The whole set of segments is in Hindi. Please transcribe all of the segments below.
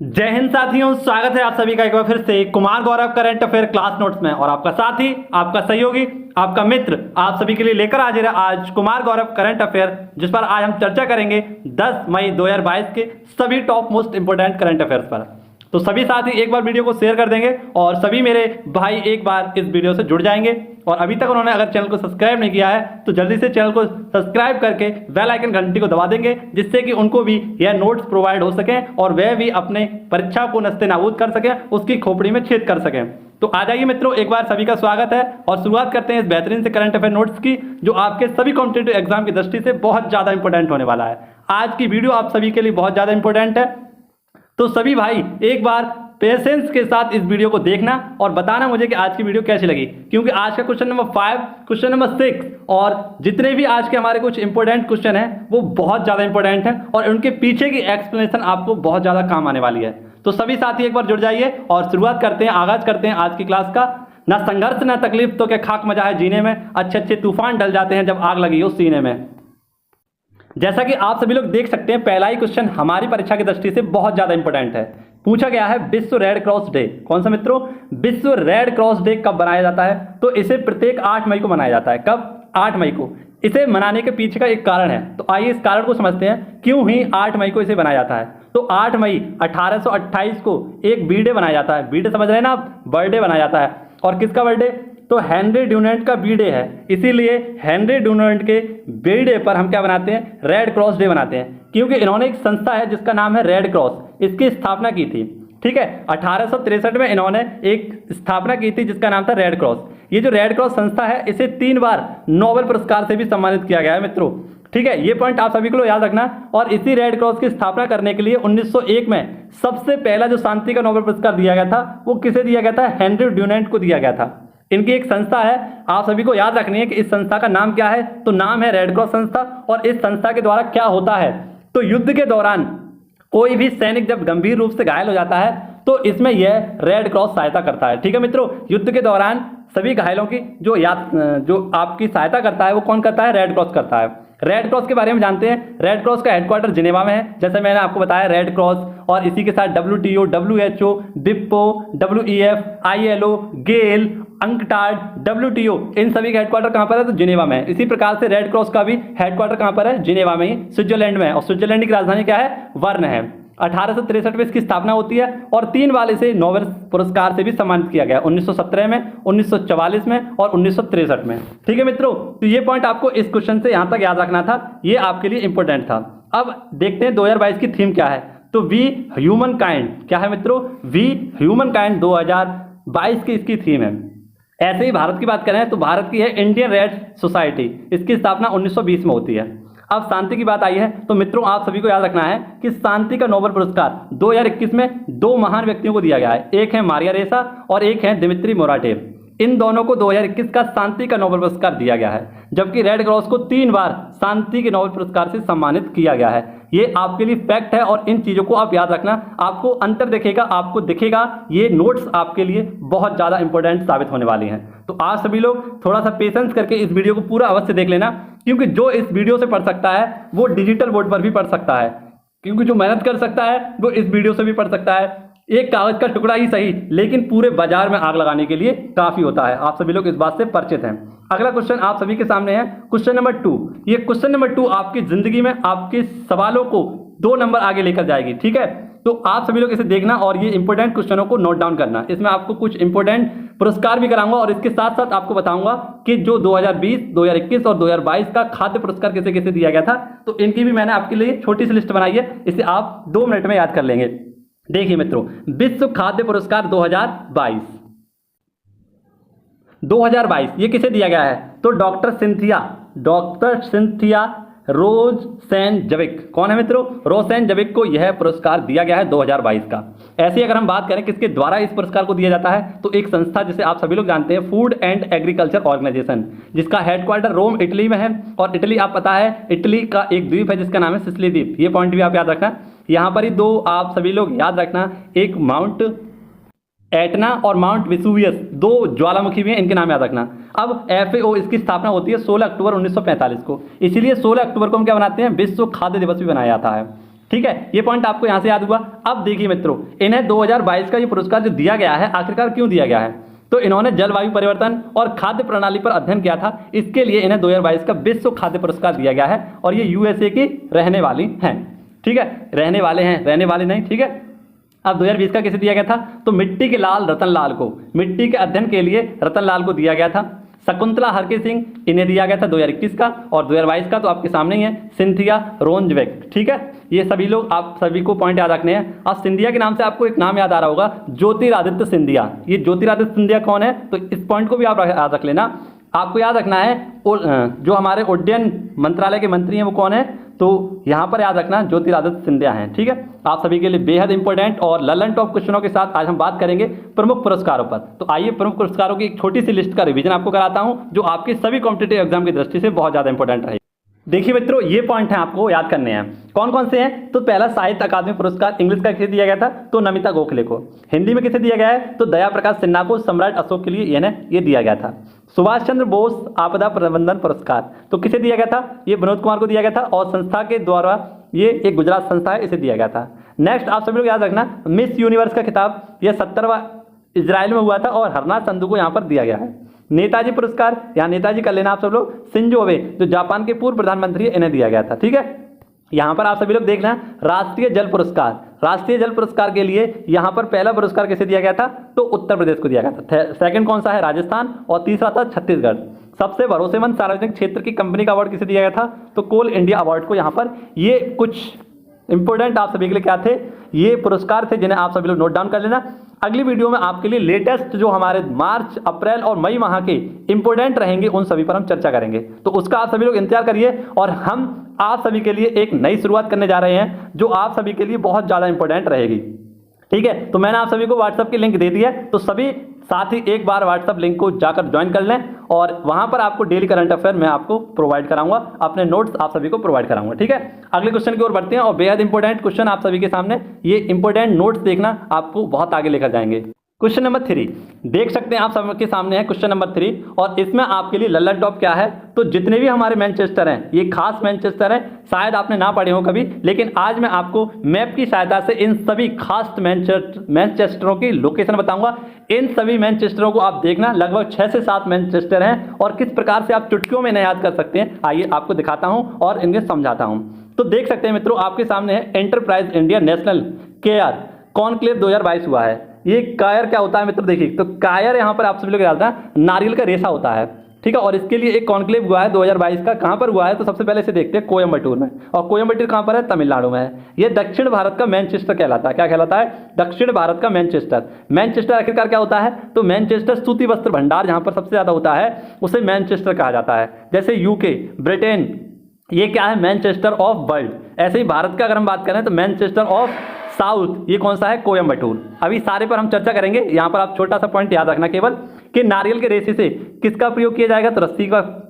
जय हिंद साथियों, स्वागत है आप सभी का एक बार फिर से Kumar Gaurav current affair class notes में। और आपका साथी, आपका सहयोगी, आपका मित्र आप सभी के लिए लेकर हाजिर है आज कुमार गौरव करंट अफेयर, जिस पर आज हम चर्चा करेंगे 10 मई 2022 के सभी top most important current affairs पर। तो सभी साथी एक बार वीडियो को शेयर कर देंगे और सभी मेरे भाई एक बार इस वीडियो से जुड़ जाएंगे। और अभी तक उन्होंने अगर चैनल को सब्सक्राइब नहीं किया है तो जल्दी से चैनल को सब्सक्राइब करके बेल आइकन घंटी को दबा देंगे, जिससे कि उनको भी यह नोट्स प्रोवाइड हो सके और वह भी अपने परीक्षा को नस्ते नाबूद कर सके, उसकी खोपड़ी में छेद कर सके। तो आ जाइए मित्रों, एक बार सभी का स्वागत है और शुरुआत करते हैं इस बेहतरीन से करंट अफेयर नोट्स की, जो आपके सभी कॉम्पिटिटिव एग्जाम की दृष्टि से बहुत ज्यादा इंपॉर्टेंट होने वाला है। आज की वीडियो आप सभी के लिए बहुत ज्यादा इंपॉर्टेंट है, तो सभी भाई एक बार पेशेंस के साथ इस वीडियो को देखना और बताना मुझे कि आज की वीडियो कैसी लगी, क्योंकि आज का क्वेश्चन नंबर 5, क्वेश्चन नंबर 6 और जितने भी आज के हमारे कुछ इंपॉर्टेंट क्वेश्चन हैं वो बहुत ज़्यादा इंपॉर्टेंट हैं और उनके पीछे की एक्सप्लेनेशन आपको बहुत ज़्यादा काम आने वाली है। तो सभी साथी एक बार जुड़ जाइए और शुरुआत करते हैं, आगाज करते हैं आज की क्लास का। ना संघर्ष ना तकलीफ तो क्या खाक मजा है जीने में, अच्छे अच्छे तूफान डल जाते हैं जब आग लगी हो सीने में। जैसा कि आप सभी लोग देख सकते हैं, पहला ही क्वेश्चन हमारी परीक्षा की दृष्टि से बहुत ज्यादा इंपॉर्टेंट है। पूछा गया है विश्व रेड क्रॉस डे। कौन सा मित्रों? विश्व रेड क्रॉस डे कब बनाया जाता है? तो इसे प्रत्येक 8 मई को मनाया जाता है। कब? 8 मई को। इसे मनाने के पीछे का एक कारण है, तो आइए इस कारण को समझते हैं क्यों ही 8 मई को इसे बनाया जाता है। तो 8 मई 1828 को एक बी डे बनाया जाता है। बी डे समझ रहे हैं ना आप? बर्थडे बनाया जाता है। और किसका बर्थडे? तो हेनरी ड्यूनेंट का बी डे है, इसीलिए हेनरी ड्यूनेंट के बी डे पर हम क्या बनाते हैं? रेड क्रॉस डे बनाते हैं, क्योंकि इन्होंने एक संस्था है जिसका नाम है रेड क्रॉस, इसकी स्थापना की थी। ठीक है, 1863 में इन्होंने एक स्थापना की थी जिसका नाम था रेड क्रॉस। ये जो रेड क्रॉस संस्था है, इसे 3 बार नोबेल पुरस्कार से भी सम्मानित किया गया है मित्रों। ठीक है, ये पॉइंट आप सभी को याद रखना। और इसी रेड क्रॉस की स्थापना करने के लिए 1901 में सबसे पहला जो शांति का नोबेल पुरस्कार दिया गया था वो किसे दिया गया था? हेनरी ड्यूनेंट को दिया गया था। इनकी एक संस्था है, आप सभी को याद रखनी है कि इस संस्था का नाम क्या है, तो नाम है रेड क्रॉस संस्था। और इस संस्था के द्वारा क्या होता है, तो युद्ध के दौरान कोई भी सैनिक जब गंभीर रूप से घायल हो जाता है तो इसमें यह रेड क्रॉस सहायता करता है। ठीक है मित्रों, युद्ध के दौरान सभी घायलों की जो आपकी सहायता करता है वो कौन करता है? रेड क्रॉस करता है। रेड क्रॉस के बारे में जानते हैं, रेड क्रॉस का हेडक्वार्टर जिनेवा में है, जैसे मैंने आपको बताया रेड क्रॉस। और इसी के साथ WTO, WHO, विप्पो, WEF, ILO, गेल, अंकटाड, WTO, इन सभी का हेडक्वार्टर कहां पर है? तो जिनेवा में है। इसी प्रकार से रेड क्रॉस का भी हेडक्वार्टर कहां पर है? जिनेवा में ही, स्विट्जरलैंड में है। और स्विट्जरलैंड की राजधानी क्या है? बर्न है। 1863 में इसकी स्थापना होती है और 3 बार इसे नोबेल पुरस्कार से भी सम्मानित किया गया, 1917 में, 1944 में और 1963 में। ठीक है मित्रों, तो ये पॉइंट आपको इस क्वेश्चन से यहां तक याद रखना था, ये आपके लिए इंपॉर्टेंट था। अब देखते हैं 2022 की थीम क्या है। तो वी ह्यूमन काइंड क्या है मित्रों? वी ह्यूमन काइंड 2022 की इसकी थीम है। ऐसे ही भारत की बात करें तो भारत की है इंडियन रेड सोसाइटी, इसकी स्थापना 1920 में होती है। अब शांति की बात आई है तो मित्रों आप सभी को याद रखना है कि शांति का नोबेल पुरस्कार 2021 में 2 महान व्यक्तियों को दिया गया है, एक है मारिया रेसा और एक है दिमित्री मोराटेव। इन दोनों को 2021 का शांति का नोबेल पुरस्कार दिया गया है, जबकि रेड क्रॉस को 3 बार शांति के नोबेल पुरस्कार से सम्मानित किया गया है। ये आपके लिए फैक्ट है और इन चीजों को आप याद रखना, आपको अंतर दिखेगा, आपको दिखेगा, ये नोट्स आपके लिए बहुत ज्यादा इंपॉर्टेंट साबित होने वाली हैं। तो आप सभी लोग थोड़ा सा पेशेंस करके इस वीडियो को पूरा अवश्य देख लेना, क्योंकि जो इस वीडियो से पढ़ सकता है वो डिजिटल बोर्ड पर भी पढ़ सकता है, क्योंकि जो मेहनत कर सकता है वो इस वीडियो से भी पढ़ सकता है। एक कागज का टुकड़ा ही सही, लेकिन पूरे बाजार में आग लगाने के लिए काफी होता है। आप सभी लोग इस बात से परिचित हैं। अगला क्वेश्चन आप सभी के सामने है, क्वेश्चन नंबर 2। ये क्वेश्चन नंबर 2 आपकी जिंदगी में आपके सवालों को 2 नंबर आगे लेकर जाएगी। ठीक है, तो आप सभी लोग इसे देखना और ये इंपॉर्टेंट क्वेश्चनों को नोट डाउन करना। इसमें आपको कुछ इंपॉर्टेंट पुरस्कार भी कराऊंगा और इसके साथ साथ आपको बताऊंगा कि जो 2020, 2021 और 2022 का खाद्य पुरस्कार किसे किसे दिया गया था, तो इनकी भी मैंने आपके लिए छोटी सी लिस्ट बनाई है, इसे आप 2 मिनट में याद कर लेंगे। देखिए मित्रों, विश्व खाद्य पुरस्कार 2022 ये किसे दिया गया है? तो डॉक्टर सिंथिया रोज़सेनज़विक। कौन है मित्रों? रोज़सेनज़विक को यह पुरस्कार दिया गया है 2022 का। ऐसे अगर हम बात करें किसके द्वारा इस पुरस्कार को दिया जाता है, तो एक संस्था जिसे आप सभी लोग जानते हैं, फूड एंड एग्रीकल्चर ऑर्गेनाइजेशन, जिसका हेडक्वार्टर रोम इटली में है। और इटली आप पता है, इटली का एक द्वीप है जिसका नाम है सिसिली द्वीप। ये पॉइंट भी आप याद रखना। यहाँ पर ही 2 आप सभी लोग याद रखना, एक माउंट एटना और माउंट वेसुवियस, 2 ज्वालामुखी भी हैं, इनके नाम याद रखना। अब FAO इसकी स्थापना होती है 16 अक्टूबर 1945 को, इसीलिए 16 अक्टूबर को हम क्या बनाते हैं? विश्व खाद्य दिवस भी बनाया जाता है। ठीक है, ये पॉइंट आपको यहाँ से याद हुआ। अब देखिए मित्रों, इन्हें 2022 का ये पुरस्कार जो दिया गया है, आखिरकार क्यों दिया गया है? तो इन्होंने जलवायु परिवर्तन और खाद्य प्रणाली पर अध्ययन किया था, इसके लिए इन्हें 2022 का विश्व खाद्य पुरस्कार दिया गया है। और ये यूएसए की रहने वाली हैं, ठीक है, रहने वाले हैं, रहने वाले नहीं, ठीक है। अब 2020 का किसे दिया गया था? तो मिट्टी के लाल रतन लाल को, मिट्टी के अध्ययन के लिए रतन लाल को दिया गया था। शकुंतला हरकी सिंह, इन्हें दिया गया था 2021 का। और 2022 का तो आपके सामने ही है, सिंथिया रोंजबेक, ठीक है। ये सभी लोग, आप सभी को पॉइंट याद रखने हैं। अब सिंधिया के नाम से आपको एक नाम याद आ रहा होगा, ज्योतिरादित्य सिंधिया। ये ज्योतिरादित्य सिंधिया कौन है? तो इस पॉइंट को भी आप याद रख लेना। आपको याद रखना है जो हमारे उड्डयन मंत्रालय के मंत्री हैं वो कौन है? तो यहाँ पर याद रखना ज्योतिरादित्य सिंधिया हैं, ठीक है। आप सभी के लिए बेहद इंपॉर्टेंट और ललन टॉप क्वेश्चनों के साथ आज हम बात करेंगे प्रमुख पुरस्कारों पर। तो आइए प्रमुख पुरस्कारों की एक छोटी सी लिस्ट का रिवीजन आपको कराता हूं, जो आपके सभी कॉम्पिटिटिव एग्जाम की दृष्टि से बहुत ज्यादा इंपॉर्टेंट रहेगी। देखिए मित्रों, ये पॉइंट है आपको याद करने हैं। कौन कौन से हैं? तो पहला साहित्य अकादमी पुरस्कार इंग्लिश का किसे दिया गया था? तो नमिता गोखले को। हिंदी में किसे दिया गया है? तो दया प्रकाश सिन्हा को सम्राट अशोक के लिए ये दिया गया था। सुभाष चंद्र बोस आपदा प्रबंधन पुरस्कार तो किसे दिया गया था? ये विनोद कुमार को दिया गया था और संस्था के द्वारा, ये एक गुजरात संस्था है, इसे दिया गया था। नेक्स्ट आप सभी लोग याद रखना, मिस यूनिवर्स का खिताब यह 70वां इजराइल में हुआ था और हरनाथ संधू को यहाँ पर दिया गया है। नेताजी पुरस्कार, यहाँ नेताजी कर लेना आप सब लोग, शिंजो अबे जो जापान के पूर्व प्रधानमंत्री है, इन्हें दिया गया था, ठीक है। यहाँ पर आप सभी लोग देख लें, राष्ट्रीय जल पुरस्कार, राष्ट्रीय जल पुरस्कार के लिए यहाँ पर पहला पुरस्कार किसे दिया गया था? तो उत्तर प्रदेश को दिया गया था। सेकंड कौन सा है? राजस्थान। और तीसरा था छत्तीसगढ़। सबसे भरोसेमंद सार्वजनिक क्षेत्र की कंपनी का अवार्ड किसे दिया गया था? तो कोल इंडिया अवार्ड को। यहाँ पर ये कुछ इंपॉर्टेंट आप सभी के लिए क्या थे, ये पुरस्कार थे जिन्हें आप सभी लोग नोट डाउन कर लेना। अगली वीडियो में आपके लिए लेटेस्ट जो हमारे मार्च, अप्रैल और मई माह के इंपॉर्टेंट रहेंगे, उन सभी पर हम चर्चा करेंगे। तो उसका आप सभी लोग इंतजार करिए और हम आप सभी के लिए एक नई शुरुआत करने जा रहे हैं, जो आप सभी के लिए बहुत ज़्यादा इंपॉर्टेंट रहेगी, ठीक है। तो मैंने आप सभी को व्हाट्सएप की लिंक दे दी है, तो सभी साथी एक बार व्हाट्सएप लिंक को जाकर ज्वाइन कर लें और वहां पर आपको डेली करंट अफेयर मैं आपको प्रोवाइड कराऊंगा, अपने नोट्स आप सभी को प्रोवाइड कराऊंगा, ठीक है। अगले क्वेश्चन की ओर बढ़ते हैं और बेहद इंपॉर्टेंट क्वेश्चन आप सभी के सामने, ये इंपॉर्टेंट नोट्स देखना, आपको बहुत आगे लेकर जाएंगे। क्वेश्चन नंबर 3 देख सकते हैं आप सबके सामने है क्वेश्चन नंबर 3 और इसमें आपके लिए लल्लन टॉप क्या है? तो जितने भी हमारे मैनचेस्टर हैं, ये खास मैनचेस्टर हैं, शायद आपने ना पढ़े हो कभी, लेकिन आज मैं आपको मैप की सहायता से इन सभी खास मैनचेस्टरों की लोकेशन बताऊंगा। इन सभी मैनचेस्टरों को आप देखना, लगभग 6 से 7 मैनचेस्टर हैं और किस प्रकार से आप चुटकियों में इन्हें याद कर सकते हैं, आइए आपको दिखाता हूं और इन्हें समझाता हूं। तो देख सकते हैं मित्रों, आपके सामने है enterprise India national care conclave 2022 हुआ है। ये कायर क्या होता है मित्र? देखिए, तो कायर यहाँ पर आप सभी लोग जानते हैं नारियल का रेशा होता है, ठीक है। और इसके लिए एक कॉन्क्लेव हुआ है 2022 का। कहाँ पर हुआ है? तो सबसे पहले इसे देखते हैं कोयम्बटूर में। और कोयम्बटूर कहाँ पर है? तमिलनाडु में है। ये दक्षिण भारत का मैनचेस्टर कहलाता है। क्या कहलाता है? दक्षिण भारत का मैनचेस्टर। मैनचेस्टर आखिरकार क्या होता है? तो मैनचेस्टर सूती वस्त्र भंडार जहाँ पर सबसे ज़्यादा होता है, उसे मैनचेस्टर कहा जाता है। जैसे यूके, ब्रिटेन, ये क्या है? Manchester of world. ऐसे ही भारत का अगर हम बात करें तो मैनचेस्टर ऑफ साउथ, ये कौन सा है? कोयम्बटूर। अभी सारे पर हम चर्चा करेंगे। यहाँ पर आप छोटा सा पॉइंट याद रखना केवल कि नारियल के रेशे से किसका प्रयोग किया जाएगा? तो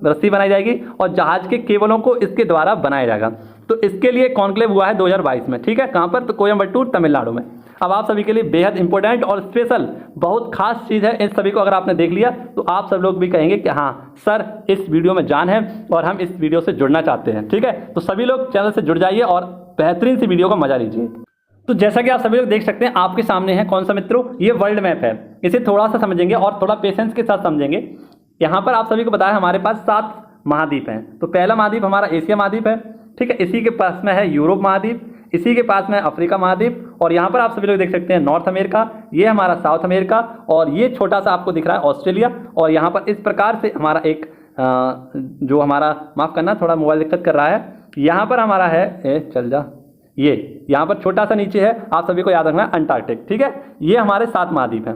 रस्सी बनाई जाएगी और जहाज के केबलों को इसके द्वारा बनाया जाएगा। तो इसके लिए कॉन्क्लेव हुआ है 2022 में, ठीक है। कहाँ पर? तो कोयम्बटूर, तमिलनाडु में। अब आप सभी के लिए बेहद इंपॉर्टेंट और स्पेशल बहुत खास चीज़ है। इन सभी को अगर आपने देख लिया तो आप सब लोग भी कहेंगे कि हाँ सर, इस वीडियो में जान है और हम इस वीडियो से जुड़ना चाहते हैं, ठीक है। तो सभी लोग चैनल से जुड़ जाइए और बेहतरीन सी वीडियो का मजा लीजिए। तो जैसा कि आप सभी लोग देख सकते हैं, आपके सामने है कौन सा मित्रों? ये वर्ल्ड मैप है। इसे थोड़ा सा समझेंगे और थोड़ा पेशेंस के साथ समझेंगे। यहाँ पर आप सभी को बताया हमारे पास 7 महाद्वीप हैं। तो पहला महाद्वीप हमारा एशिया महाद्वीप है, ठीक है। इसी के पास में है यूरोप महाद्वीप, इसी के पास में अफ्रीका महाद्वीप और यहाँ पर आप सभी लोग देख सकते हैं नॉर्थ अमेरिका, ये हमारा साउथ अमेरिका और ये छोटा सा आपको दिख रहा है ऑस्ट्रेलिया। और यहाँ पर इस प्रकार से हमारा एक जो हमारा, माफ़ करना थोड़ा मोबाइल दिक्कत कर रहा है, यहाँ पर हमारा है चल जा, ये यहाँ पर छोटा सा नीचे है, आप सभी को याद रखना है अंटार्कटिक, ठीक है। ये हमारे 7 महाद्वीप हैं।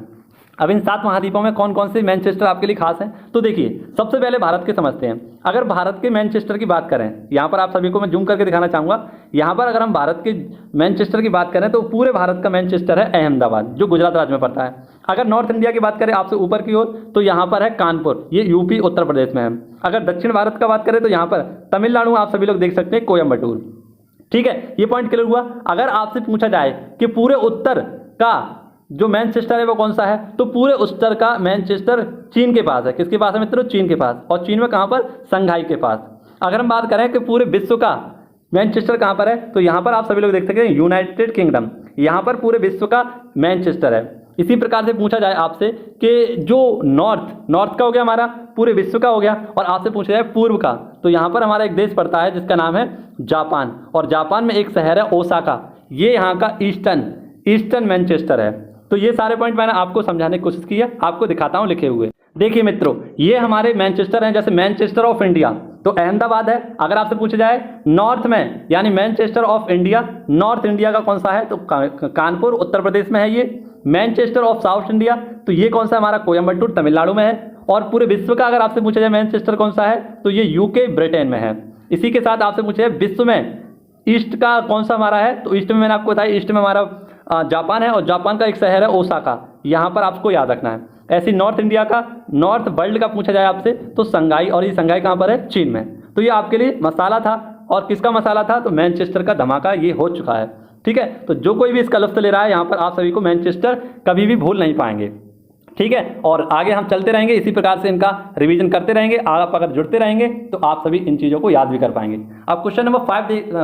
अब इन 7 महाद्वीपों में कौन कौन से मैनचेस्टर आपके लिए खास हैं? तो देखिए, सबसे पहले भारत के समझते हैं। अगर भारत के मैनचेस्टर की बात करें, यहाँ पर आप सभी को मैं जूम करके दिखाना चाहूँगा। यहाँ पर अगर हम भारत के मैनचेस्टर की बात करें तो पूरे भारत का मैनचेस्टर है अहमदाबाद, जो गुजरात राज्य में पड़ता है। अगर नॉर्थ इंडिया की बात करें आपसे ऊपर की ओर, तो यहाँ पर है कानपुर, ये यूपी उत्तर प्रदेश में है। अगर दक्षिण भारत का बात करें तो यहाँ पर तमिलनाडु आप सभी लोग देख सकते हैं कोयम्बटूर, ठीक है। ये पॉइंट क्लियर हुआ। अगर आपसे पूछा जाए कि पूरे उत्तर का जो मैनचेस्टर है वो कौन सा है, तो पूरे उत्तर का मैनचेस्टर चीन के पास है। किसके पास है मित्रों? चीन के पास। और चीन में कहाँ पर? संघाई के पास। अगर हम बात करें कि पूरे विश्व का मैनचेस्टर कहाँ पर है? तो यहाँ पर आप सभी लोग देख सकते हैं यूनाइटेड किंगडम, यहाँ पर पूरे विश्व का मैनचेस्टर है। इसी प्रकार से पूछा जाए आपसे कि जो नॉर्थ का हो गया हमारा, पूरे विश्व का हो गया, और आपसे पूछा जाए पूर्व का, तो यहाँ पर हमारा एक देश पड़ता है जिसका नाम है जापान, और जापान में एक शहर है ओसाका, ये यहाँ का ईस्टर्न मैनचेस्टर है। तो ये सारे पॉइंट मैंने आपको समझाने की कोशिश की है, आपको दिखाता हूँ लिखे हुए। देखिए मित्रों, ये हमारे मैनचेस्टर हैं, जैसे मैनचेस्टर ऑफ इंडिया तो अहमदाबाद है। अगर आपसे पूछा जाए नॉर्थ में, यानी Manchester of India, north India का कौन सा है? तो कानपुर उत्तर प्रदेश में है ये। मैनचेस्टर ऑफ साउथ इंडिया, तो ये कौन सा हमारा? कोयम्बटूर तमिलनाडु में है। और पूरे विश्व का अगर आपसे पूछा जाए मैनचेस्टर कौन सा है, तो ये यूके ब्रिटेन में है। इसी के साथ आपसे पूछा जाए विश्व में ईस्ट का कौन सा हमारा है, तो ईस्ट में मैंने आपको बताया, ईस्ट में हमारा जापान है, और जापान का एक शहर है ओसाका, यहाँ पर आपको याद रखना है। ऐसी नॉर्थ इंडिया का, नॉर्थ वर्ल्ड का पूछा जाए आपसे तो संघाई, और ये संघाई कहाँ पर है? चीन में। तो ये आपके लिए मसाला था, और किसका मसाला था? तो मैनचेस्टर का धमाका ये हो चुका है। ठीक है, तो जो कोई भी इसका लुत्फ ले रहा है, यहाँ पर आप सभी को मैनचेस्टर कभी भी भूल नहीं पाएंगे। ठीक है, और आगे हम चलते रहेंगे, इसी प्रकार से इनका रिवीजन करते रहेंगे। आप अगर जुड़ते रहेंगे तो आप सभी इन चीज़ों को याद भी कर पाएंगे। अब क्वेश्चन नंबर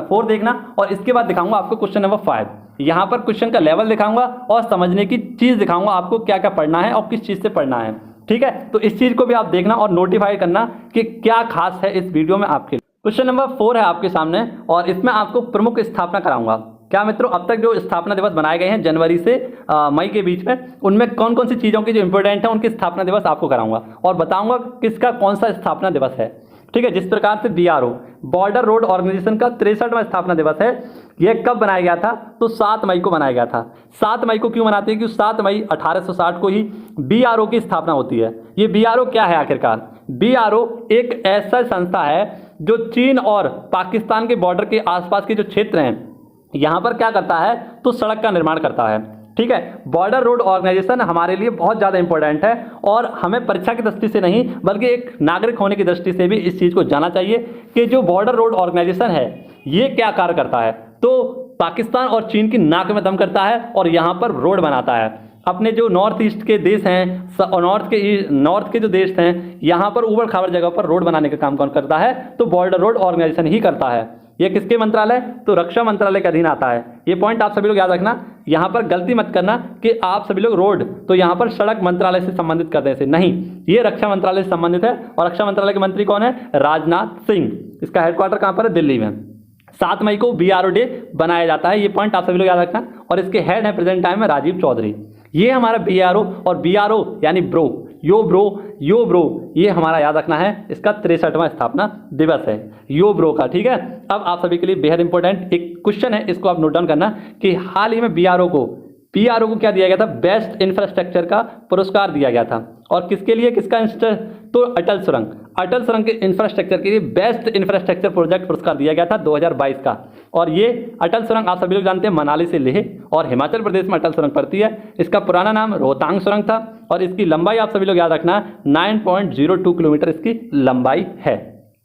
4 देखना, और इसके बाद दिखाऊंगा आपको क्वेश्चन नंबर 5। यहाँ पर क्वेश्चन का लेवल दिखाऊंगा और समझने की चीज़ दिखाऊंगा आपको, क्या क्या पढ़ना है और किस चीज़ से पढ़ना है। ठीक है, तो इस चीज़ को भी आप देखना और नोटिफाई करना कि क्या खास है इस वीडियो में आपके लिए। क्वेश्चन नंबर 4 है आपके सामने, और इसमें आपको प्रमुख स्थापना कराऊंगा। क्या मित्रों, अब तक जो स्थापना दिवस बनाए गए हैं जनवरी से मई के बीच में, उनमें कौन कौन सी चीज़ों की जो इंपॉर्टेंट है उनके स्थापना दिवस आपको कराऊंगा, और बताऊंगा किसका कौन सा स्थापना दिवस है। ठीक है, जिस प्रकार से BRO बॉर्डर रोड ऑर्गेनाइजेशन का 63वां स्थापना दिवस है, यह कब बनाया गया था? तो 7 मई को बनाया गया था। 7 मई को क्यों मनाते हैं? क्योंकि 7 मई 1860 को ही BRO की स्थापना होती है। ये BRO क्या है आखिरकार? BRO एक ऐसा संस्था है जो चीन और पाकिस्तान के बॉर्डर के आसपास के जो क्षेत्र हैं, यहाँ पर क्या करता है? तो सड़क का निर्माण करता है। ठीक है, बॉर्डर रोड ऑर्गेनाइजेशन हमारे लिए बहुत ज़्यादा इंपॉर्टेंट है, और हमें परीक्षा की दृष्टि से नहीं बल्कि एक नागरिक होने की दृष्टि से भी इस चीज़ को जाना चाहिए कि जो बॉर्डर रोड ऑर्गेनाइजेशन है ये क्या कार्य करता है। तो पाकिस्तान और चीन की नाक में दम करता है और यहाँ पर रोड बनाता है। अपने जो नॉर्थ ईस्ट के देश हैं, नॉर्थ के जो देश हैं, यहाँ पर ऊबड़ खाबड़ जगह पर रोड बनाने का काम कौन करता है? तो बॉर्डर रोड ऑर्गेनाइजेशन ही करता है। ये किसके मंत्रालय? तो रक्षा मंत्रालय के अधीन आता है। ये पॉइंट आप सभी लोग याद रखना, यहाँ पर गलती मत करना कि आप सभी लोग रोड तो यहाँ पर सड़क मंत्रालय से संबंधित करते हैं, नहीं, ये रक्षा मंत्रालय से संबंधित है। और रक्षा मंत्रालय के मंत्री कौन है? राजनाथ सिंह। इसका हेडक्वार्टर कहाँ पर है? दिल्ली में। 7 मई को BRO डे बनाया जाता है, ये पॉइंट आप सभी लोग याद रखना। और इसके हेड है प्रेजेंट टाइम में राजीव चौधरी। ये हमारा BRO, और BRO यानी यो ब्रो, ये हमारा याद रखना है, इसका 63वां स्थापना दिवस है यो ब्रो का। ठीक है, अब आप सभी के लिए बेहद इंपॉर्टेंट एक क्वेश्चन है, इसको आप नोट डाउन करना कि हाल ही में BRO को क्या दिया गया था? बेस्ट इंफ्रास्ट्रक्चर का पुरस्कार दिया गया था। और किसके लिए? किसका? तो अटल सुरंग के इंफ्रास्ट्रक्चर के लिए बेस्ट इंफ्रास्ट्रक्चर प्रोजेक्ट पुरस्कार दिया गया था 2022 का। और ये अटल सुरंग आप सभी लोग जानते हैं मनाली से लेह और हिमाचल प्रदेश में अटल सुरंग पड़ती है। इसका पुराना नाम रोहतांग सुरंग था, और इसकी लंबाई आप सभी लोग याद रखना 9.02 किलोमीटर इसकी लंबाई है।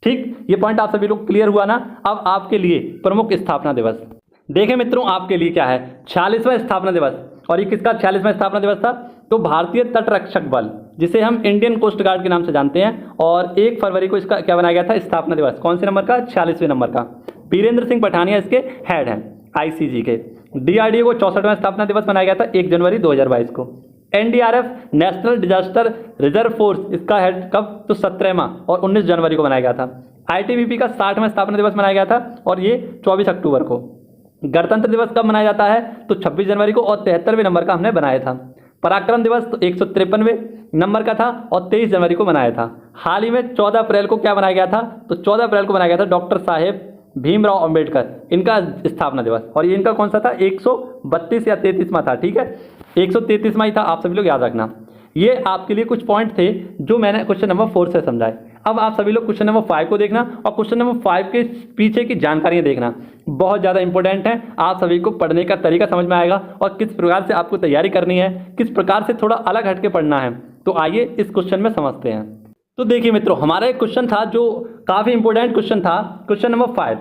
ठीक, ये पॉइंट आप सभी लोग क्लियर हुआ ना। अब आपके लिए प्रमुख स्थापना दिवस देखें मित्रों, आपके लिए क्या है? 46वां स्थापना दिवस। और ये किसका 46वां स्थापना दिवस था? तो भारतीय तटरक्षक बल, जिसे हम इंडियन कोस्ट गार्ड के नाम से जानते हैं। और 1 फरवरी को इसका क्या बनाया गया था? स्थापना दिवस। कौन से नंबर का? 46वें नंबर का। बीरेंद्र सिंह पठानिया इसके हेड हैं ICG के। DRDO को 64वां स्थापना दिवस बनाया गया था 1 जनवरी 2022 को। NDRF national disaster reserve force, इसका हेड कब? तो 17वां और 19 जनवरी को बनाया गया था। ITBP का 60वां स्थापना दिवस मनाया गया था, और ये 24 अक्टूबर को। गणतंत्र दिवस कब मनाया जाता है? तो 26 जनवरी को, और 73वें नंबर का हमने बनाया था। पराक्रम दिवस तो 153वें नंबर का था, और 23 जनवरी को बनाया था। हाल ही में 14 अप्रैल को क्या बनाया गया था? तो 14 अप्रैल को बनाया गया था डॉक्टर साहेब भीमराव अंबेडकर, इनका स्थापना दिवस। और ये इनका कौन सा था? 132 या 33वां था। ठीक है, 133वां ही था, आप सभी लोग याद रखना। ये आपके लिए कुछ पॉइंट थे जो मैंने क्वेश्चन नंबर 4 से समझाए। अब आप सभी लोग क्वेश्चन नंबर 5 को देखना, और क्वेश्चन नंबर 5 के पीछे की जानकारियां देखना, बहुत ज़्यादा इंपॉर्टेंट है। आप सभी को पढ़ने का तरीका समझ में आएगा, और किस प्रकार से आपको तैयारी करनी है, किस प्रकार से थोड़ा अलग हटके पढ़ना है। तो आइए इस क्वेश्चन में समझते हैं। तो देखिए मित्रों, हमारा एक क्वेश्चन था जो काफ़ी इंपॉर्टेंट क्वेश्चन था। क्वेश्चन नंबर 5,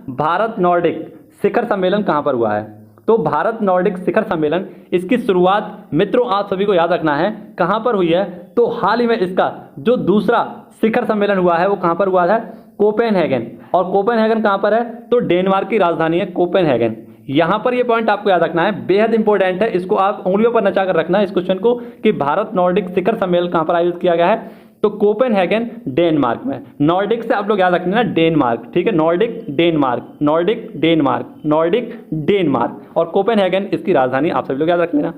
भारत नॉर्डिक शिखर सम्मेलन कहाँ पर हुआ है? तो भारत नॉर्डिक शिखर सम्मेलन, इसकी शुरुआत मित्रों आप सभी को याद रखना है कहाँ पर हुई है? तो हाल ही में इसका जो दूसरा शिखर सम्मेलन हुआ है वो कहाँ पर हुआ है? कोपेनहेगन। और कोपेनहेगन कहाँ पर है? तो डेनमार्क की राजधानी है कोपेनहेगन। यहाँ पर ये पॉइंट आपको याद रखना है, बेहद इंपॉर्टेंट है, इसको आप उंगलियों पर नचा कर रखना है इस क्वेश्चन को, कि भारत नॉर्डिक शिखर सम्मेलन कहाँ पर आयोजित किया गया है? तो कोपेनहेगन डेनमार्क में। नॉर्डिक से आप लोग याद रखना डेनमार्क, ठीक है, Nordic Denmark, Nordic Denmark, Nordic Denmark, और कोपेनहेगन इसकी राजधानी आप सभी लोग याद रख लेना।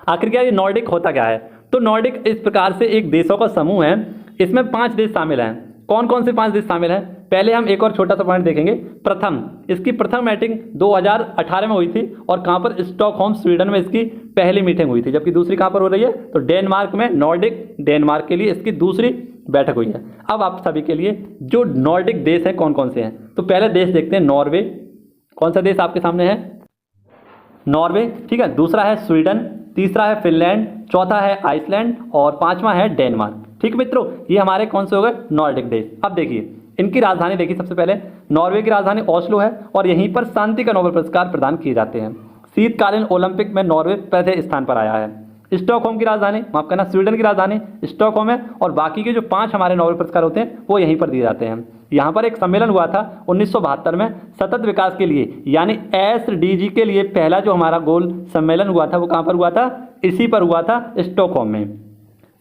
आखिर क्या ये नॉर्डिक होता क्या है? तो नॉर्डिक इस प्रकार से एक देशों का समूह है, इसमें 5 देश शामिल हैं। कौन कौन से 5 देश शामिल हैं? पहले हम एक और छोटा सा पॉइंट देखेंगे। प्रथम, इसकी प्रथम मीटिंग 2018 में हुई थी, और कहाँ पर? स्टॉकहोम स्वीडन में इसकी पहली मीटिंग हुई थी, जबकि दूसरी कहाँ पर हो रही है? तो डेनमार्क में, नॉर्डिक डेनमार्क के लिए इसकी दूसरी बैठक हुई है। अब आप सभी के लिए जो नॉर्डिक देश हैं कौन कौन से हैं, तो पहले देश देखते हैं नॉर्वे। कौन सा देश आपके सामने है? नॉर्वे, ठीक है। दूसरा है स्वीडन, तीसरा है फिनलैंड, चौथा है आइसलैंड, और 5वां है डेनमार्क। ठीक मित्रों, ये हमारे कौन से हो गए? नॉर्डिक देश। अब देखिए इनकी राजधानी देखिए। सबसे पहले नॉर्वे की राजधानी ओस्लो है, और यहीं पर शांति का नोबेल पुरस्कार प्रदान किए जाते हैं। शीतकालीन ओलंपिक में नॉर्वे पहले स्थान पर आया है। स्टॉकहोम की राजधानी, माफ करना, स्वीडन की राजधानी स्टॉकहोम है, और बाकी के जो 5 हमारे नोबेल पुरस्कार होते हैं वो यहीं पर दिए जाते हैं। यहाँ पर एक सम्मेलन हुआ था 1972 में सतत विकास के लिए, यानी SDG के लिए पहला जो हमारा गोल सम्मेलन हुआ था वो कहाँ पर हुआ था? इसी पर हुआ था, स्टॉकहोम में।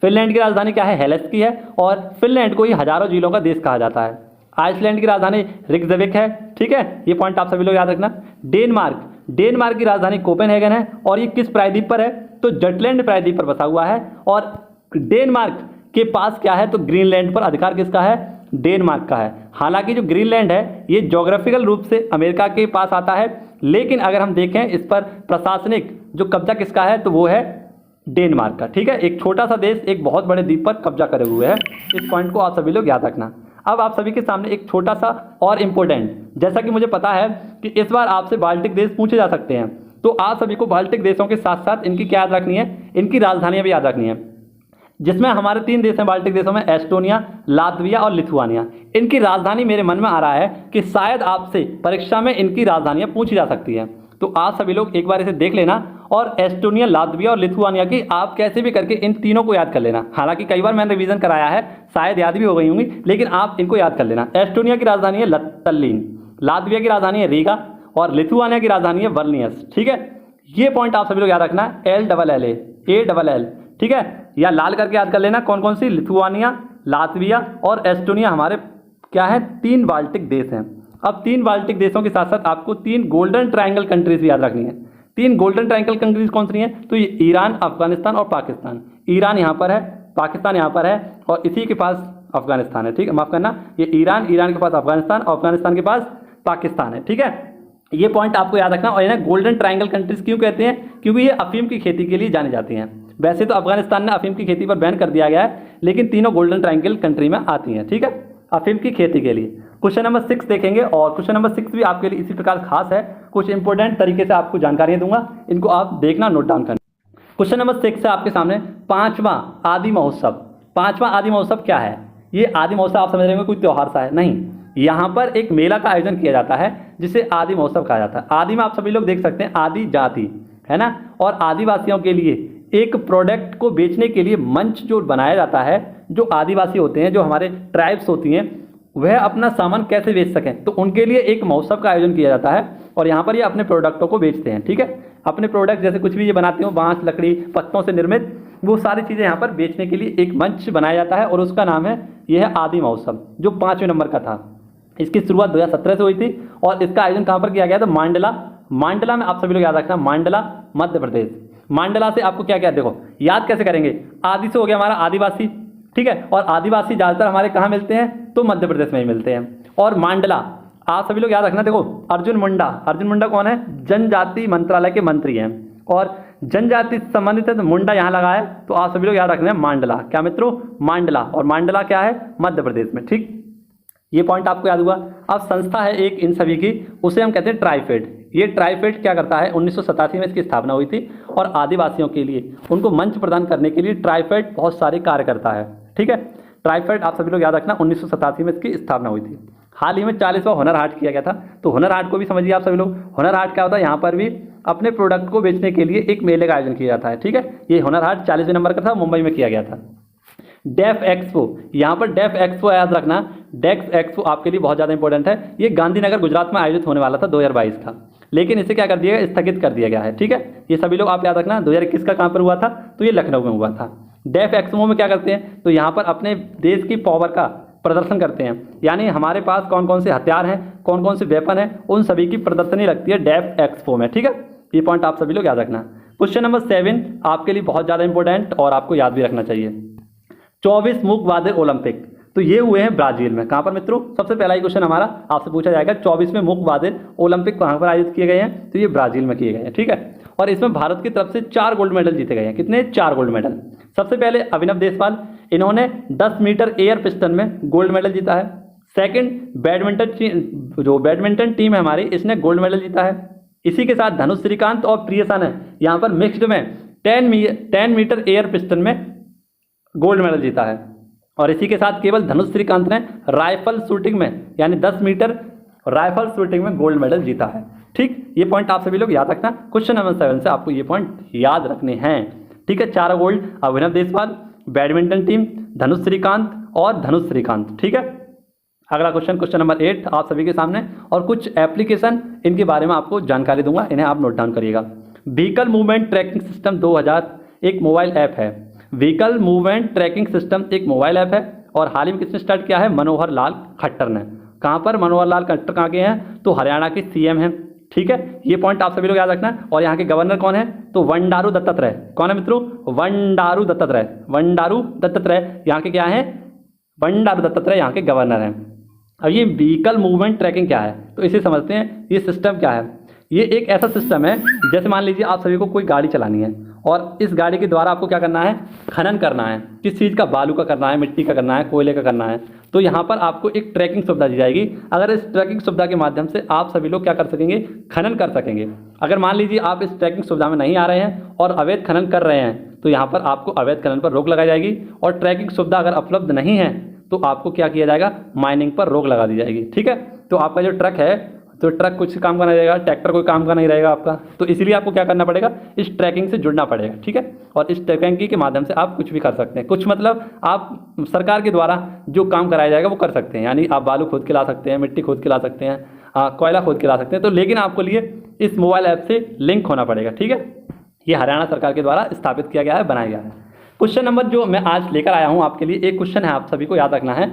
फिनलैंड की राजधानी क्या है? हेलेसिंकी है, और फिनलैंड को ही हजारों झीलों का देश कहा जाता है। आइसलैंड की राजधानी रिकजविक है, ठीक है, ये पॉइंट आप सभी लोग याद रखना। डेनमार्क की राजधानी कोपेनहेगन है, और ये किस प्रायद्वीप पर है? तो जटलैंड प्रायद्वीप पर बसा हुआ है। और डेनमार्क के पास क्या है? तो ग्रीनलैंड पर अधिकार किसका है? डेनमार्क का है। हालांकि जो ग्रीनलैंड है ये ज्योग्राफिकल रूप से अमेरिका के पास आता है, लेकिन अगर हम देखें इस पर प्रशासनिक जो कब्जा किसका है, तो वो है डेनमार्क का। ठीक है, एक छोटा सा देश एक बहुत बड़े द्वीप पर कब्जा करे हुए है। इस पॉइंट को आप सभी लोग याद रखना। अब आप सभी के सामने एक छोटा सा और इम्पोर्टेंट, जैसा कि मुझे पता है कि इस बार आपसे बाल्टिक देश पूछे जा सकते हैं, तो आप सभी को बाल्टिक देशों के साथ साथ इनकी क्या याद रखनी है? इनकी राजधानियां भी याद रखनी है, जिसमें हमारे 3 देश हैं बाल्टिक देशों में, एस्टोनिया, लातविया और लिथुआनिया। इनकी राजधानी मेरे मन में आ रहा है कि शायद आपसे परीक्षा में इनकी राजधानियां पूछी जा सकती हैं, तो आप सभी लोग एक बार इसे देख लेना, और एस्टोनिया, लातविया और लिथुआनिया की आप कैसे भी करके इन तीनों को याद कर लेना। हालांकि कई बार मैंने रिवीजन कराया है, शायद याद भी हो गई होंगी, लेकिन आप इनको याद कर लेना। एस्टोनिया की राजधानी है तल्लीन, लातविया की राजधानी है रीगा, और लिथुआनिया की राजधानी है वर्नियस। ठीक है, ये पॉइंट आप सभी लोग याद रखना, LLL, ठीक है, या लाल करके याद कर लेना। कौन कौन सी? लिथुआनिया, लातविया और एस्टोनिया हमारे क्या है? 3 बाल्टिक देश हैं। अब 3 बाल्टिक देशों के साथ साथ आपको 3 गोल्डन ट्रायंगल कंट्रीज भी याद रखनी है। 3 गोल्डन ट्रायंगल कंट्रीज कौन सी हैं? तो ये ईरान, अफगानिस्तान और पाकिस्तान। ईरान यहाँ पर है, पाकिस्तान यहाँ पर है, और इसी के पास अफगानिस्तान है। ठीक है, माफ करना, ये ईरान के पास अफगानिस्तान, और अफगानिस्तान के पास पाकिस्तान है। ठीक है, ये पॉइंट आपको याद रखना। और इन्हें गोल्डन ट्रायंगल कंट्रीज क्यों कहते हैं? क्योंकि ये अफीम की खेती के लिए जानी जाती हैं। वैसे तो अफगानिस्तान ने अफीम की खेती पर बैन कर दिया गया है, लेकिन तीनों गोल्डन ट्रायंगल कंट्री में आती हैं। ठीक है, अफीम की खेती के लिए। क्वेश्चन नंबर 6 देखेंगे, और क्वेश्चन नंबर 6 भी आपके लिए इसी प्रकार खास है। कुछ इंपॉर्टेंट तरीके से आपको जानकारियां दूंगा, इनको आप देखना, नोट डाउन करना। क्वेश्चन नंबर 6 है आपके सामने, 5वां आदि महोत्सव। 5वां आदि महोत्सव क्या है? ये आदि महोत्सव आप समझ रहे होंगे कोई त्योहार सा है, नहीं, यहाँ पर एक मेला का आयोजन किया जाता है जिसे आदि महोत्सव कहा जाता है। आदि में आप सभी लोग देख सकते हैं आदि जाति है ना, और आदिवासियों के लिए एक प्रोडक्ट को बेचने के लिए मंच जो बनाया जाता है, जो आदिवासी होते हैं, जो हमारे ट्राइब्स होती हैं, वह अपना सामान कैसे बेच सकें, तो उनके लिए एक महोत्सव का आयोजन किया जाता है, और यहाँ पर ये अपने प्रोडक्टों को बेचते हैं। ठीक है, अपने प्रोडक्ट जैसे कुछ भी ये बनाते हो, बांस, लकड़ी, पत्तों से निर्मित, वो सारी चीज़ें यहाँ पर बेचने के लिए एक मंच बनाया जाता है, और उसका नाम है, यह है आदि महोत्सव, जो 5वें नंबर का था। इसकी शुरुआत 2017 से हुई थी, और इसका आयोजन कहाँ पर किया गया था? मांडला में। आप सभी लोग याद रखना, मांडला, मध्य प्रदेश। मांडला से आपको क्या क्या, देखो याद कैसे करेंगे? आदि से हो गया हमारा आदिवासी, ठीक है, और आदिवासी ज़्यादातर हमारे कहाँ मिलते हैं? तो मध्य प्रदेश में ही मिलते हैं। और मांडला आप सभी लोग याद रखना, देखो अर्जुन मुंडा कौन है? जनजाति मंत्रालय के मंत्री हैं, और जनजाति से संबंधित है, तो मुंडा यहाँ लगा है, तो आप सभी लोग याद रखना है मांडला। क्या मित्रों? मांडला, और मांडला क्या है? मध्य प्रदेश में। ठीक, ये पॉइंट आपको याद हुआ। अब संस्था है एक इन सभी की, उसे हम कहते हैं ट्राइफेड। ये ट्राइफेड क्या करता है? 1987 में इसकी स्थापना हुई थी, और आदिवासियों के लिए उनको मंच प्रदान करने के लिए ट्राइफेड बहुत सारे कार्य करता है। ठीक है, ट्राइफेड आप सभी लोग याद रखना, 1987 में इसकी स्थापना हुई थी। हाल ही में 40वां हुनर हाट किया गया था, तो हुनर हाट को भी समझिए आप सभी लोग। हुनर हाट क्या होता है? यहाँ पर भी अपने प्रोडक्ट को बेचने के लिए एक मेले का आयोजन किया जाता है। ठीक है, ये हुनर हाट 40वें नंबर का था, मुंबई में किया गया था। डेफ एक्सपो, यहाँ पर डेफ एक्सपो याद रखना, डेक्स एक्सपो आपके लिए बहुत ज़्यादा इंपॉर्टेंट है। ये गांधीनगर गुजरात में आयोजित होने वाला था 2022 का, लेकिन इसे क्या कर दिया गया, स्थगित कर दिया गया है। ठीक है, ये सभी लोग आप याद रखना। 2021 का कहाँ पर हुआ था, तो ये लखनऊ में हुआ था। डेफ एक्सपो में क्या करते हैं, तो यहाँ पर अपने देश की पावर का प्रदर्शन करते हैं, यानी हमारे पास कौन कौन से हथियार हैं, कौन कौन से वेपन हैं, उन सभी की प्रदर्शनी लगती है डेफ एक्सपो में। ठीक है, ये पॉइंट आप सभी लोग याद रखना। क्वेश्चन नंबर 7 आपके लिए बहुत ज़्यादा इंपॉर्टेंट और आपको याद भी रखना चाहिए। 24 मूक बहादुर ओलंपिक, तो ये हुए हैं ब्राजील में। कहाँ पर मित्रों, सबसे पहला ही क्वेश्चन हमारा आपसे पूछा जाएगा 24वें मूक बहादुर ओलंपिक कहाँ पर आयोजित किए गए हैं, तो ये ब्राजील में किए गए हैं। ठीक है, और इसमें भारत की तरफ से 4 गोल्ड मेडल जीते गए हैं। कितने, 4 गोल्ड मेडल। सबसे पहले अभिनव देशपाल, इन्होंने 10 मीटर एयर पिस्टल में गोल्ड मेडल जीता है। सेकंड, बैडमिंटन टीम है हमारी, इसने गोल्ड मेडल जीता है। इसी के साथ धनुष श्रीकांत और प्रियसा ने यहाँ पर मिक्स्ड में 10 मीटर एयर पिस्टल में गोल्ड मेडल जीता है। और इसी के साथ केवल धनुष श्रीकांत ने राइफल शूटिंग में, यानी 10 मीटर राइफल शूटिंग में गोल्ड मेडल जीता है। ठीक, ये पॉइंट आप सभी लोग याद रखना। क्वेश्चन नंबर 7 से आपको ये पॉइंट याद रखने हैं। ठीक है, 4 गोल्ड अभिनव देशपाल, बैडमिंटन टीम, धनुष श्रीकांत और धनुष श्रीकांत। ठीक है, अगला क्वेश्चन, क्वेश्चन नंबर 8 आप सभी के सामने, और कुछ एप्लीकेशन इनके बारे में आपको जानकारी दूंगा, इन्हें आप नोट डाउन करिएगा। व्हीकल मूवमेंट ट्रैकिंग सिस्टम 2000 एक मोबाइल ऐप है। व्हीकल मूवमेंट ट्रैकिंग सिस्टम एक मोबाइल ऐप है और हाल ही में किसने स्टार्ट किया है, मनोहर लाल खट्टर ने। कहाँ पर, मनोहर लाल खट्टर कहाँ के हैं, तो हरियाणा के सीएम हैं। ठीक है, ये पॉइंट आप सभी लोग याद रखना। और यहाँ के गवर्नर कौन है, तो बंडारू दत्तात्रेय। कौन है मित्रों, बंडारू दत्तात्रेय। बंडारू दत्तात्रेय यहाँ के क्या है, बंडारू दत्तात्रेय यहाँ के गवर्नर हैं। अब ये व्हीकल मूवमेंट ट्रैकिंग क्या है, तो इसे समझते हैं। ये सिस्टम क्या है, ये एक ऐसा सिस्टम है, जैसे मान लीजिए आप सभी को कोई गाड़ी चलानी है और इस गाड़ी के द्वारा आपको क्या करना है, खनन करना है। किस चीज़ का, बालू का करना है, मिट्टी का करना है, कोयले का करना है, तो यहाँ पर आपको एक ट्रैकिंग सुविधा दी जाएगी। अगर इस ट्रैकिंग सुविधा के माध्यम से आप सभी लोग क्या कर सकेंगे, खनन कर सकेंगे। अगर मान लीजिए आप इस ट्रैकिंग सुविधा में नहीं आ रहे हैं और अवैध खनन कर रहे हैं, तो यहाँ पर आपको अवैध खनन पर रोक लगाई जाएगी। और ट्रैकिंग सुविधा अगर उपलब्ध नहीं है तो आपको क्या किया जाएगा, माइनिंग पर रोक लगा दी जाएगी। ठीक है, तो आपका जो ट्रक है, तो ट्रक कुछ काम का नहीं रहेगा, ट्रैक्टर कोई काम का नहीं रहेगा आपका, तो इसलिए आपको क्या करना पड़ेगा, इस ट्रैकिंग से जुड़ना पड़ेगा। ठीक है, और इस ट्रैकिंग के माध्यम से आप कुछ भी कर सकते हैं। कुछ मतलब आप सरकार के द्वारा जो काम कराया जाएगा वो कर सकते हैं, यानी आप बालू खोद के ला सकते हैं, मिट्टी खोद के ला सकते हैं, कोयला खोद के ला सकते हैं। तो लेकिन आपको लिए इस मोबाइल ऐप से लिंक होना पड़ेगा। ठीक है, ये हरियाणा सरकार के द्वारा स्थापित किया गया है, बनाया गया है। क्वेश्चन नंबर जो मैं आज लेकर आया हूँ आपके लिए, एक क्वेश्चन है, आप सभी को याद रखना है।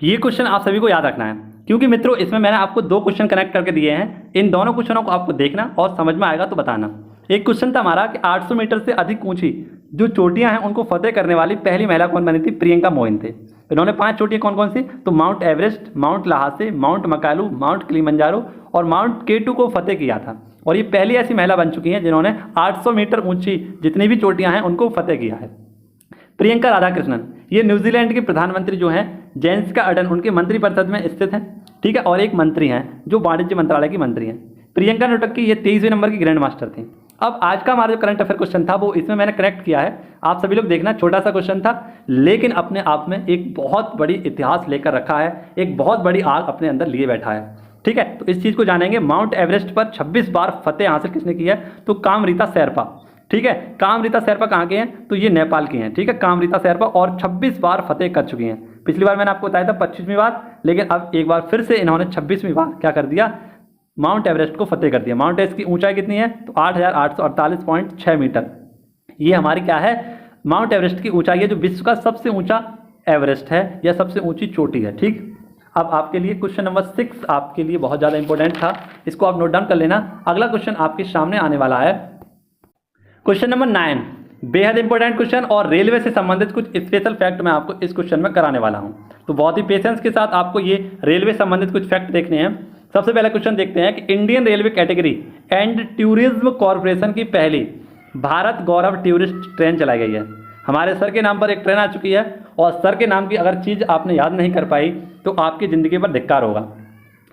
ये क्वेश्चन आप सभी को याद रखना है, क्योंकि मित्रों इसमें मैंने आपको 2 क्वेश्चन कनेक्ट करके दिए हैं। इन दोनों क्वेश्चनों को आपको देखना और समझ में आएगा तो बताना। एक क्वेश्चन था हमारा कि 800 मीटर से अधिक ऊंची जो चोटियां हैं उनको फतेह करने वाली पहली महिला कौन बनी थी, प्रियंका मोहिते। इन्होंने 5 चोटियां कौन कौन सी, तो Mount Everest, Mount Lhotse, Mount Makalu, Mount Kilimanjaro और माउंट केटू को फतेह किया था। और ये पहली ऐसी महिला बन चुकी हैं जिन्होंने 800 मीटर ऊंची जितनी भी चोटियां हैं उनको फतेह किया है। प्रियंका राधाकृष्णन, ये न्यूजीलैंड के प्रधानमंत्री जो हैं जेसिका अर्डर्न, उनके मंत्रिपरिषद में स्थित हैं। ठीक है, और एक मंत्री हैं जो वाणिज्य मंत्रालय की मंत्री हैं। प्रियंका नोटक्की ये 23वें नंबर की ग्रैंड मास्टर थी। अब आज का हमारा जो करंट अफेयर क्वेश्चन था वो इसमें मैंने कनेक्ट किया है, आप सभी लोग देखना। छोटा सा क्वेश्चन था लेकिन अपने आप में एक बहुत बड़ी इतिहास लेकर रखा है, एक बहुत बड़ी आग अपने अंदर लिए बैठा है। ठीक है, तो इस चीज़ को जानेंगे। माउंट एवरेस्ट पर 26 बार फतेह हासिल किसने की है, तो कामरीता शेरपा। ठीक है, कामरीता शेरपा कहाँ के हैं, तो ये नेपाल के हैं। ठीक है, कामरीता शेरपा और 26 बार फतेह कर चुकी हैं। पिछली बार मैंने आपको बताया था 25वीं बार, लेकिन अब एक बार फिर से इन्होंने 26वीं बार क्या कर दिया, माउंट एवरेस्ट को फतेह कर दिया। माउंट एवरेस्ट की ऊंचाई कितनी है, तो 8,848.6 मीटर। ये हमारी क्या है, माउंट एवरेस्ट की ऊंचाई है, जो विश्व का सबसे ऊंचा एवरेस्ट है या सबसे ऊंची चोटी है। ठीक, अब आपके लिए क्वेश्चन नंबर 6 आपके लिए बहुत ज़्यादा इंपॉर्टेंट था, इसको आप नोट डाउन कर लेना। अगला क्वेश्चन आपके सामने आने वाला है, क्वेश्चन नंबर 9, बेहद इंपॉर्टेंट क्वेश्चन और रेलवे से संबंधित कुछ स्पेशल फैक्ट मैं आपको इस क्वेश्चन में कराने वाला हूं। तो बहुत ही पेशेंस के साथ आपको ये रेलवे संबंधित कुछ फैक्ट देखने हैं। सबसे पहला क्वेश्चन देखते हैं कि Indian railway category and tourism corporation की पहली भारत गौरव टूरिस्ट ट्रेन चलाई गई है। हमारे सर के नाम पर एक ट्रेन आ चुकी है और सर के नाम की अगर चीज़ आपने याद नहीं कर पाई तो आपकी ज़िंदगी पर धिक्कार होगा।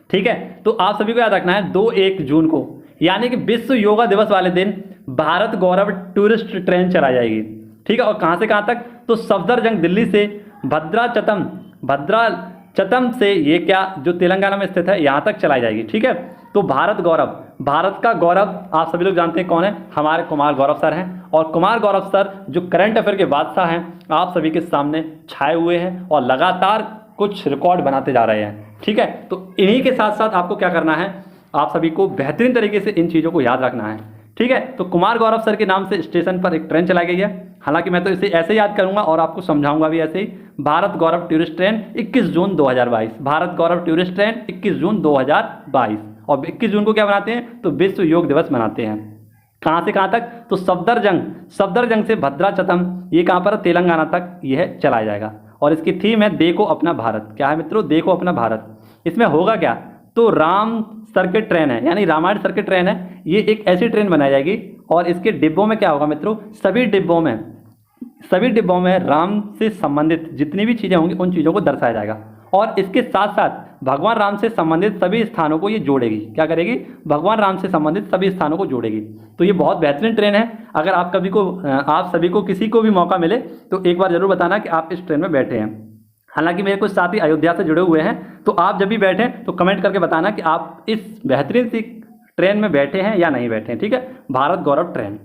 ठीक है, तो आप सभी को याद रखना है 2-1 जून को, यानी कि विश्व योगा दिवस वाले दिन भारत गौरव टूरिस्ट ट्रेन चलाई जाएगी। ठीक है, और कहाँ से कहाँ तक, तो सफदरजंग दिल्ली से भद्राचतम से ये क्या जो तेलंगाना में स्थित है यहाँ तक चलाई जाएगी। ठीक है, तो भारत गौरव, भारत का गौरव आप सभी लोग जानते हैं कौन है, हमारे कुमार गौरव सर हैं। और कुमार गौरव सर जो करंट अफेयर के बादशाह हैं, आप सभी के सामने छाए हुए हैं और लगातार कुछ रिकॉर्ड बनाते जा रहे हैं। ठीक है, तो इन्हीं के साथ साथ आपको क्या करना है, आप सभी को बेहतरीन तरीके से इन चीज़ों को याद रखना है। ठीक है, तो कुमार गौरव सर के नाम से स्टेशन पर एक ट्रेन चलाई गई है। हालांकि मैं तो इसे ऐसे याद करूंगा और आपको समझाऊंगा भी ऐसे ही। भारत गौरव टूरिस्ट ट्रेन 21 जून 2022, भारत गौरव टूरिस्ट ट्रेन 21 जून 2022। और 21 जून को क्या बनाते हैं, तो विश्व योग दिवस मनाते हैं। कहाँ से कहाँ तक, तो सफदरजंग से भद्राचलम, ये कहाँ पर, तेलंगाना तक यह चलाया जाएगा। और इसकी थीम है देखो अपना भारत। क्या है मित्रों, देखो अपना भारत। इसमें होगा क्या, तो राम सर्किट ट्रेन है, यानी रामायण सर्किट ट्रेन है। ये एक ऐसी ट्रेन बनाई जाएगी और इसके डिब्बों में क्या होगा मित्रों, सभी डिब्बों में राम से संबंधित जितनी भी चीज़ें होंगी उन चीज़ों को दर्शाया जाएगा। और इसके साथ साथ भगवान राम से संबंधित सभी स्थानों को ये जोड़ेगी। क्या करेगी, भगवान राम से संबंधित सभी स्थानों को जोड़ेगी। तो ये बहुत बेहतरीन ट्रेन है। अगर आप सभी को किसी को भी मौका मिले तो एक बार जरूर बताना कि आप इस ट्रेन में बैठे हैं। हालांकि मेरे कुछ साथी अयोध्या से जुड़े हुए हैं, तो आप जब भी बैठें तो कमेंट करके बताना कि आप इस बेहतरीन सी ट्रेन में बैठे हैं या नहीं बैठे हैं। ठीक है, भारत गौरव ट्रेन।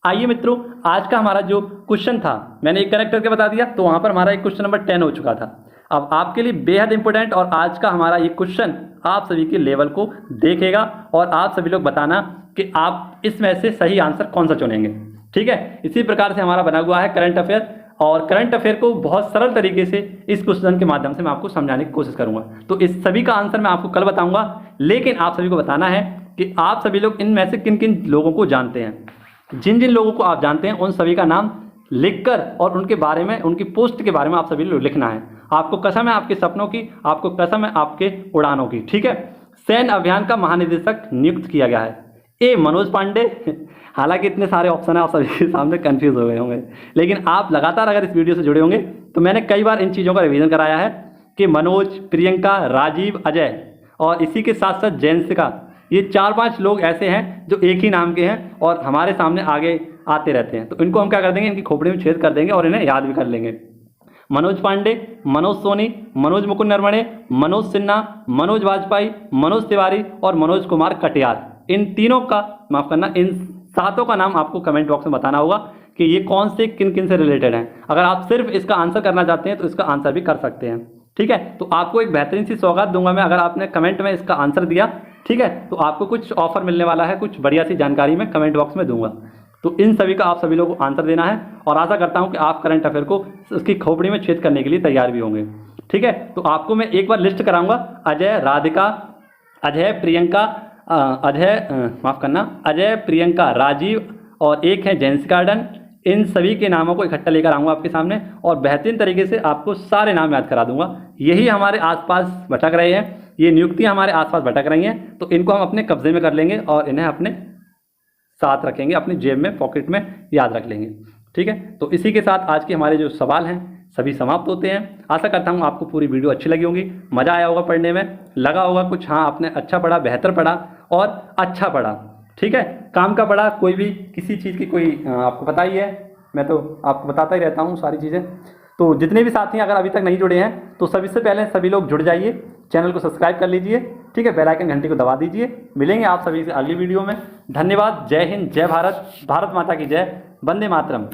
आइए मित्रों, आज का हमारा जो क्वेश्चन था मैंने एक करेक्ट करके बता दिया, तो वहाँ पर हमारा एक क्वेश्चन नंबर 10 हो चुका था। अब आपके लिए बेहद इंपॉर्टेंट और आज का हमारा ये क्वेश्चन आप सभी के लेवल को देखेगा और आप सभी लोग बताना कि आप इसमें से सही आंसर कौन सा चुनेंगे। ठीक है, इसी प्रकार से हमारा बना हुआ है करंट अफेयर, और करंट अफेयर को बहुत सरल तरीके से इस क्वेश्चन के माध्यम से मैं आपको समझाने की कोशिश करूंगा। तो इस सभी का आंसर मैं आपको कल बताऊंगा, लेकिन आप सभी को बताना है कि आप सभी लोग इनमें से किन किन लोगों को जानते हैं। जिन जिन लोगों को आप जानते हैं उन सभी का नाम लिखकर और उनके बारे में, उनकी पोस्ट के बारे में आप सभी लोग लिखना है। आपको कसम है आपके सपनों की, आपको कसम है आपके उड़ानों की। ठीक है, सैन्य अभियान का महानिदेशक नियुक्त किया गया है। ए मनोज पांडे। हालांकि इतने सारे ऑप्शन है, आप सभी के सामने कंफ्यूज हो गए होंगे, लेकिन आप लगातार अगर इस वीडियो से जुड़े होंगे तो मैंने कई बार इन चीज़ों का रिवीजन कराया है कि मनोज, प्रियंका, राजीव, अजय और इसी के साथ साथ जैनसिका, ये 4-5 लोग ऐसे हैं जो एक ही नाम के हैं और हमारे सामने आगे आते रहते हैं। तो इनको हम क्या कर देंगे, इनकी खोपड़ी में छेद कर देंगे और इन्हें याद भी कर लेंगे। मनोज पांडे, मनोज सोनी, मनोज मुकुंद नरवणे, मनोज सिन्हा, मनोज वाजपेयी, मनोज तिवारी और मनोज कुमार कटियार। इन तीनों का, माफ करना, इन 7 का नाम आपको कमेंट बॉक्स में बताना होगा कि ये कौन से किन किन से रिलेटेड हैं। अगर आप सिर्फ इसका आंसर करना चाहते हैं तो इसका आंसर भी कर सकते हैं। ठीक है, तो आपको एक बेहतरीन सी सौगात दूंगा मैं अगर आपने कमेंट में इसका आंसर दिया। ठीक है, तो आपको कुछ ऑफर मिलने वाला है, कुछ बढ़िया सी जानकारी मैं कमेंट बॉक्स में दूंगा। तो इन सभी का आप सभी लोगों को आंसर देना है और आशा करता हूं कि आप करंट अफेयर को उसकी खोपड़ी में छेद करने के लिए तैयार भी होंगे। ठीक है, तो आपको मैं एक बार लिस्ट कराऊंगा। अजय, राधिका, अजय, प्रियंका, अजय, प्रियंका, राजीव और एक है जेंस गार्डन। इन सभी के नामों को इकट्ठा लेकर आऊँगा आपके सामने और बेहतरीन तरीके से आपको सारे नाम याद करा दूंगा। यही हमारे आसपास भटक रहे हैं, ये नियुक्तियाँ हमारे आसपास भटक रही हैं, तो इनको हम अपने कब्जे में कर लेंगे और इन्हें अपने साथ रखेंगे, अपनी जेब में, पॉकेट में याद रख लेंगे। ठीक है, तो इसी के साथ आज के हमारे जो सवाल हैं सभी समाप्त होते हैं। आशा करता हूँ आपको पूरी वीडियो अच्छी लगी होगी, मज़ा आया होगा पढ़ने में, लगा होगा कुछ, हाँ आपने अच्छा पढ़ा, बेहतर पढ़ा और अच्छा पढ़ा। ठीक है, काम का पढ़ा, कोई भी किसी चीज़ की कोई आपको पता ही है, मैं तो आपको बताता ही रहता हूँ सारी चीज़ें। तो जितने भी साथी अगर अभी तक नहीं जुड़े हैं तो सबसे पहले सभी लोग जुड़ जाइए, चैनल को सब्सक्राइब कर लीजिए। ठीक है, बेल आइकन घंटी को दबा दीजिए। मिलेंगे आप सभी से अगली वीडियो में। धन्यवाद, जय हिंद, जय भारत, भारत माता की जय, वंदे मातरम।